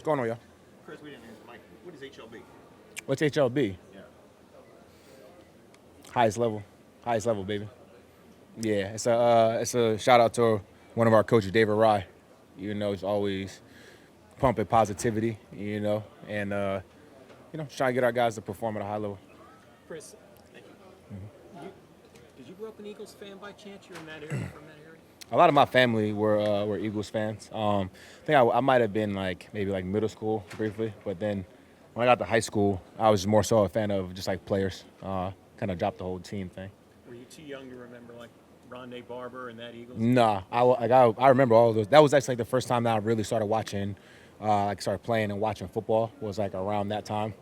going on, y'all? Chris, we didn't answer Mike. What is HLB? What's HLB? Yeah. Highest level, baby. Yeah, it's a shout out to one of our coaches, David Rye. He's always pumping positivity. And just trying to get our guys to perform at a high level. Chris, Thank you. did you grow up an Eagles fan by chance? You're in that area, from that area? A lot of my family were Eagles fans. I think I might have been maybe middle school briefly, but then when I got to high school, I was more so a fan of just players. Kind of dropped the whole team thing. Were you too young to remember Rondé Barber and that Eagles? Nah, I remember all of those. That was actually the first time that I really started watching, started playing and watching football was around that time.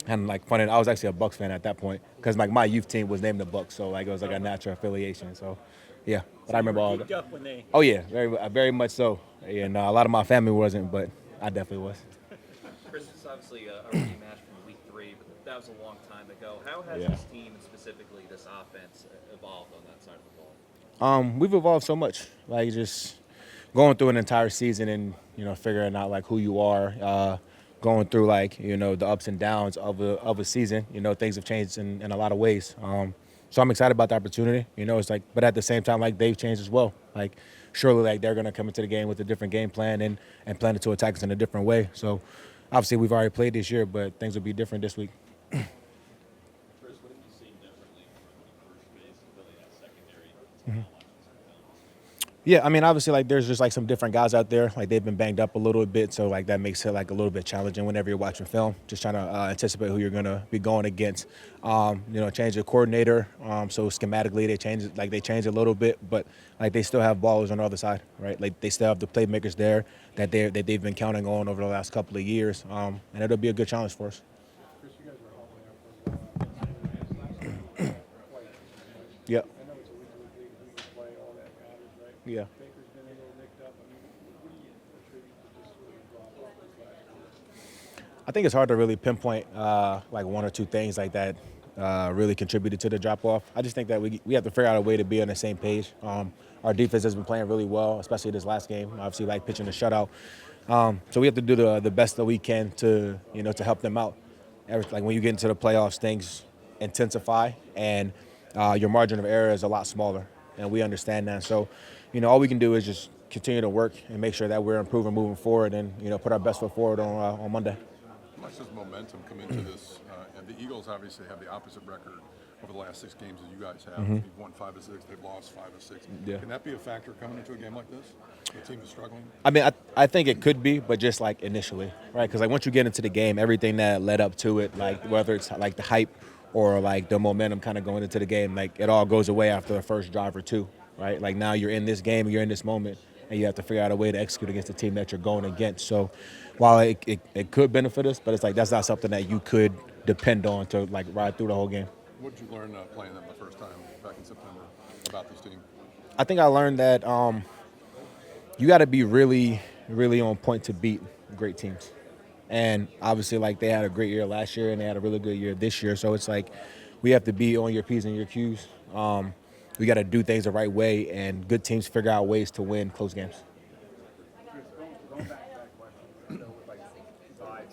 And funny, I was actually a Bucs fan at that point because my youth team was named the Bucs, so it was a natural affiliation. So, yeah. But So I remember all that. that. Up when they... Oh yeah, very much so. And a lot of my family wasn't, but I definitely was. Chris, it's obviously a rematch from week 3, but that was a long time ago. How has this team, and specifically this offense, evolved on that side of the ball? We've evolved so much. Just going through an entire season and figuring out who you are. Going through the ups and downs of a season. Things have changed in a lot of ways. So I'm excited about the opportunity. It's but at the same time, they've changed as well. Surely they're going to come into the game with a different game plan and plan to attack us in a different way. So obviously we've already played this year, but things will be different this week. Chris, what have you seen differently from first base and really that secondary? Yeah, I mean, obviously, there's just some different guys out there. They've been banged up a little bit, so that makes it a little bit challenging whenever you're watching film. Just trying to anticipate who you're gonna be going against. Change the coordinator. So schematically, they change a little bit, but they still have ballers on the other side, right? They still have the playmakers there that they've been counting on over the last couple of years, and it'll be a good challenge for us. Chris, you guys were holding up for Yep. I know it's a week play, all that matters, right? Yeah. Baker's been a little nicked up. I mean, what do you attribute to just sort of drop off this last year? I think it's hard to really pinpoint one or two things that really contributed to the drop off. I just think that we have to figure out a way to be on the same page. Our defense has been playing really well, especially this last game. Obviously, pitching the shutout. So we have to do the best that we can to help them out. When you get into the playoffs, things intensify and your margin of error is a lot smaller, and we understand that. So, all we can do is just continue to work and make sure that we're improving moving forward, and put our best foot forward on Monday. How much does momentum come into this? And the Eagles obviously have the opposite record over the last 6 games as you guys have. You've won 5 of 6, they've lost 5 of 6. Yeah. Can that be a factor coming into a game like this? The team is struggling. I mean, I think it could be, but just initially, right? Because once you get into the game, everything that led up to it, whether it's the hype or the momentum kind of going into the game, it all goes away after the first drive or two, right? Now you're in this game, you're in this moment, and you have to figure out a way to execute against the team that you're going against. So while it could benefit us, but it's that's not something that you could depend on to ride through the whole game. What did you learn playing them the first time back in September about this team? I think I learned that you got to be really, really on point to beat great teams. And obviously, they had a great year last year, and they had a really good year this year. So it's we have to be on your P's and your Q's. We got to do things the right way, and good teams figure out ways to win close games. Going back to that question, with vibes.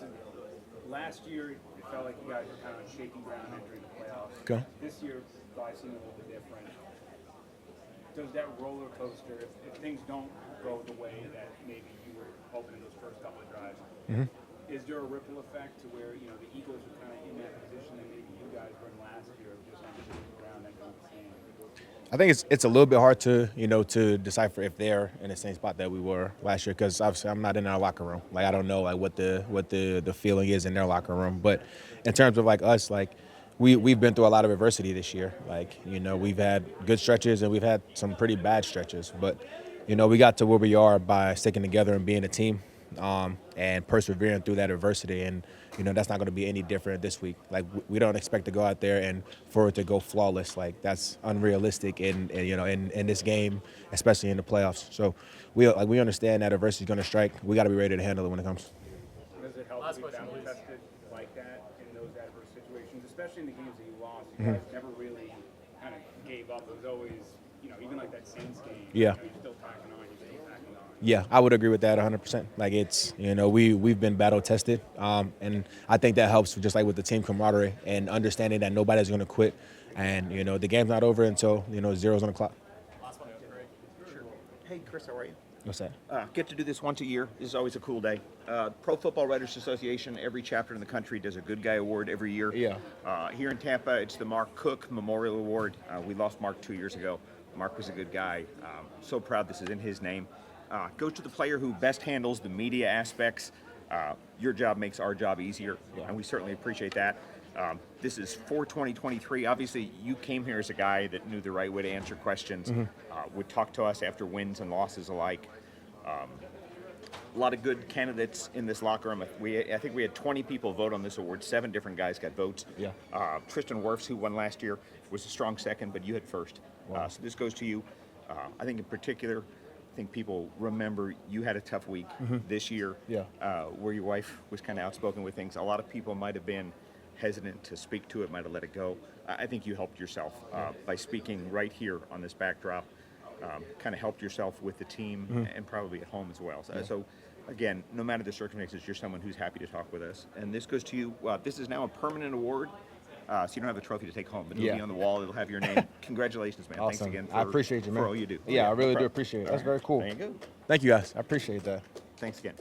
Last year, it felt like you guys were kind of on shaky ground entering the playoffs. Okay. This year, vibes seem a little bit different. Does that roller coaster, if things don't go the way that maybe you were hoping in those first couple of drives, is there a ripple effect to where the Eagles are kind of in that position that maybe you guys were in last year, just on shaky ground entering the same? I think it's a little bit hard to to decipher if they're in the same spot that we were last year, because obviously I'm not in our locker room. I don't know what the feeling is in their locker room. But in terms of us, we've been through a lot of adversity this year. We've had good stretches and we've had some pretty bad stretches. But we got to where we are by sticking together and being a team, and persevering through that adversity. And that's not going to be any different this week. We don't expect to go out there and for it to go flawless. That's unrealistic in this game, especially in the playoffs. So we understand that adversity is going to strike. We got to be ready to handle it when it comes. Does it help Last to be question, battle please. tested like that in those adverse situations, especially in the games that you lost? You guys never really kind of gave up. It was always, even that Saints game. Yeah. You're still packing on. You're still packing on. Yeah, I would agree with that 100%. Like it's, we've been battle tested, and I think that helps just like with the team camaraderie and understanding that nobody's going to quit, and the game's not over until zero's on the clock. Hey, Chris, how are you? What's that? Get to do this once a year. This is always a cool day. Pro Football Writers Association, every chapter in the country does a Good Guy Award every year. Yeah. Here in Tampa, it's the Mark Cook Memorial Award. We lost Mark 2 years ago. Mark was a good guy. So proud this is in his name. Goes to the player who best handles the media aspects. Your job makes our job easier, and we certainly appreciate that. This is for 2023. Obviously, you came here as a guy that knew the right way to answer questions, would talk to us after wins and losses alike. A lot of good candidates in this locker room. I think we had 20 people vote on this award. 7 different guys got votes. Yeah. Tristan Wirfs, who won last year, was a strong second, but you had first. Wow. So this goes to you. I think in particular, I think people remember you had a tough week this year, Yeah. where your wife was kind of outspoken with things. A lot of people might have been hesitant to speak to it, might have let it go. I think you helped yourself by speaking right here on this backdrop. Kind of helped yourself with the team and probably at home as well. So again, no matter the circumstances, you're someone who's happy to talk with us. And this goes to you. This is now a permanent award. So you don't have a trophy to take home, but it'll be on the wall. It'll have your name. Congratulations, man. Awesome. Thanks again for, I appreciate you, man. for all you do. Yeah, I really do problem. appreciate it. That's very cool. There you go. Thank you, guys. I appreciate that. Thanks again.